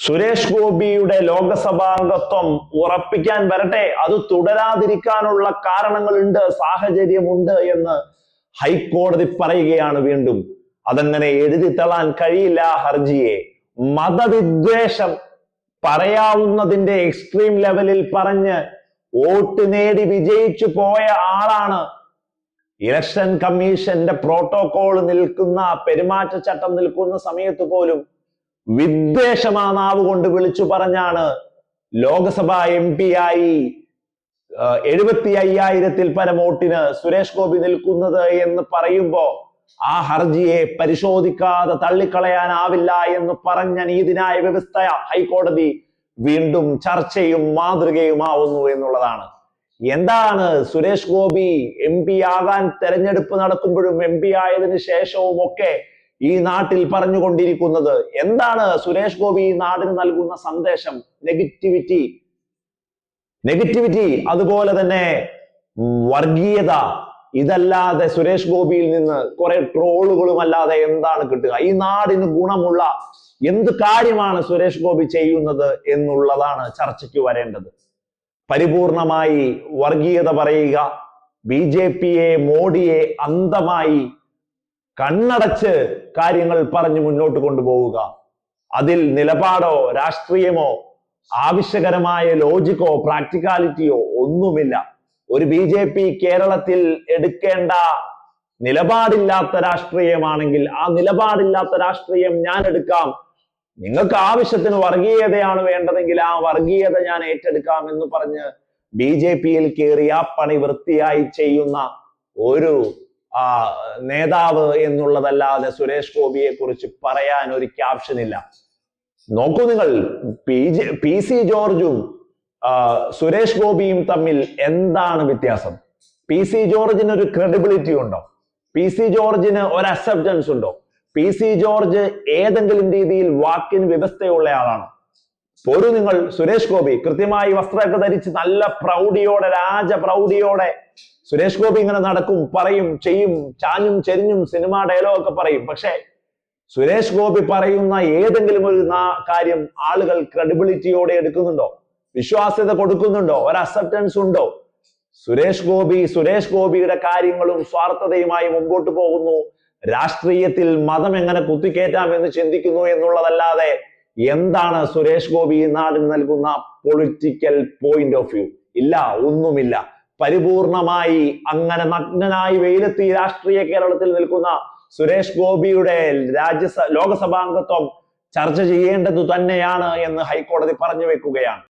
സുരേഷ് ഗോപിയുടെ ലോകസഭാംഗത്വം ഉറപ്പിക്കാൻ വരട്ടെ, അത് തുടരാതിരിക്കാനുള്ള കാരണങ്ങളുണ്ട്, സാഹചര്യമുണ്ട് എന്ന് ഹൈക്കോടതി പറയുകയാണ്. വീണ്ടും അതങ്ങനെ എഴുതിത്തള്ളാൻ കഴിയില്ല ഹർജിയെ. മതവിദ്വേഷം പറയാവുന്നതിന്റെ എക്സ്ട്രീം ലെവലിൽ പറഞ്ഞ് വോട്ട് നേടി വിജയിച്ചു പോയ ആളാണ്. ഇലക്ഷൻ കമ്മീഷന്റെ പ്രോട്ടോകോൾ നിൽക്കുന്ന, പെരുമാറ്റച്ചട്ടം നിൽക്കുന്ന സമയത്ത് പോലും വിദ്വേഷമാ നാവ് കൊണ്ട് വിളിച്ചു പറഞ്ഞാണ് ലോകസഭ MP ആയി 75,000-ൽ പരം വോട്ടിന് സുരേഷ് ഗോപി നിൽക്കുന്നത് എന്ന് പറയുമ്പോ ആ ഹർജിയെ പരിശോധിക്കാതെ തള്ളിക്കളയാനാവില്ല എന്ന് പറഞ്ഞ നീതിന്യായ വ്യവസ്ഥ ഹൈക്കോടതി വീണ്ടും ചർച്ചയും മാതൃകയുമാവുന്നു എന്നുള്ളതാണ്. എന്താണ് സുരേഷ് ഗോപി MP ആകാൻ തെരഞ്ഞെടുപ്പ് നടക്കുമ്പോഴും MP ആയതിനു ശേഷവും ഒക്കെ ഈ നാട്ടിൽ പറഞ്ഞുകൊണ്ടിരിക്കുന്നത്? എന്താണ് സുരേഷ് ഗോപി നാടിന് നൽകുന്ന സന്ദേശം? നെഗറ്റിവിറ്റി, അതുപോലെ തന്നെ വർഗീയത. ഇതല്ലാതെ സുരേഷ് ഗോപിയിൽ നിന്ന് കുറെ ട്രോളുകളും അല്ലാതെ എന്താണ് കിട്ടുക? ഈ നാടിന് ഗുണമുള്ള എന്ത് കാര്യമാണ് സുരേഷ് ഗോപി ചെയ്യുന്നത് എന്നുള്ളതാണ് ചർച്ചയ്ക്ക് വരേണ്ടത്. പരിപൂർണമായി വർഗീയത പറയുക, BJP-യെ, മോഡിയെ അന്ധമായി കണ്ണടച്ച് കാര്യങ്ങൾ പറഞ്ഞു മുന്നോട്ട് കൊണ്ടുപോവുക, അതിൽ നിലപാടോ രാഷ്ട്രീയമോ ആവശ്യകരമായ ലോജിക്കോ പ്രാക്ടിക്കാലിറ്റിയോ ഒന്നുമില്ല. ഒരു BJP കേരളത്തിൽ എടുക്കേണ്ട നിലപാടില്ലാത്ത രാഷ്ട്രീയമാണെങ്കിൽ ആ നിലപാടില്ലാത്ത രാഷ്ട്രീയം ഞാൻ എടുക്കാം, നിങ്ങൾക്ക് ആവശ്യത്തിന് വർഗീയതയാണ് വേണ്ടതെങ്കിൽ ആ വർഗീയത ഞാൻ ഏറ്റെടുക്കാം എന്ന് പറഞ്ഞ് BJP-യിൽ കയറി ആ പണി വൃത്തിയായി ചെയ്യുന്ന ഒരു നേതാവ് എന്നുള്ളതല്ലാതെ സുരേഷ് ഗോപിയെ കുറിച്ച് പറയാൻ ഒരു ക്യാപ്ഷൻ ഇല്ല. നോക്കൂ നിങ്ങൾ, PC ജോർജും സുരേഷ് ഗോപിയും തമ്മിൽ എന്താണ് വ്യത്യാസം? PC ജോർജിന് ഒരു ക്രെഡിബിലിറ്റി ഉണ്ടോ? PC ജോർജിന് ഒരു അക്സെപ്റ്റൻസ് ഉണ്ടോ? PC ജോർജ് ഏതെങ്കിലും രീതിയിൽ വാക്കിന് വ്യവസ്ഥയുള്ള ആളാണ്? പോരൂ നിങ്ങൾ, സുരേഷ് ഗോപി കൃത്യമായി വസ്ത്രമൊക്കെ ധരിച്ച് നല്ല പ്രൗഢിയോടെ, രാജപ്രൗഢിയോടെ സുരേഷ് ഗോപി ഇങ്ങനെ നടക്കും, പറയും, ചെയ്യും, ചാഞ്ഞും ചെരിഞ്ഞും സിനിമ ഡയലോഗൊക്കെ പറയും. പക്ഷെ സുരേഷ് ഗോപി പറയുന്ന ഏതെങ്കിലും ഒരു കാര്യം ആളുകൾ ക്രെഡിബിലിറ്റിയോടെ എടുക്കുന്നുണ്ടോ? വിശ്വാസ്യത കൊടുക്കുന്നുണ്ടോ? ഒരു അക്സെപ്റ്റൻസ് ഉണ്ടോ? സുരേഷ് ഗോപിയുടെ കാര്യങ്ങളും സ്വാർത്ഥതയുമായി മുമ്പോട്ട് പോകുന്നു. രാഷ്ട്രീയത്തിൽ മതം എങ്ങനെ കുത്തിക്കേറ്റാം എന്ന് ചിന്തിക്കുന്നു എന്നുള്ളതല്ലാതെ എന്താണ് സുരേഷ് ഗോപി നാടിന് നൽകുന്ന പൊളിറ്റിക്കൽ പോയിന്റ് ഓഫ് വ്യൂ? ഇല്ല, ഒന്നുമില്ല. പരിപൂർണമായി അങ്ങനെ നഗ്നനായി വെയിലെത്തി രാഷ്ട്രീയ കേരളത്തിൽ നിൽക്കുന്ന സുരേഷ് ഗോപിയുടെ ലോകസഭാംഗത്വം ചർച്ച ചെയ്യേണ്ടത് തന്നെയാണ് എന്ന് ഹൈക്കോടതി പറഞ്ഞു വെക്കുകയാണ്.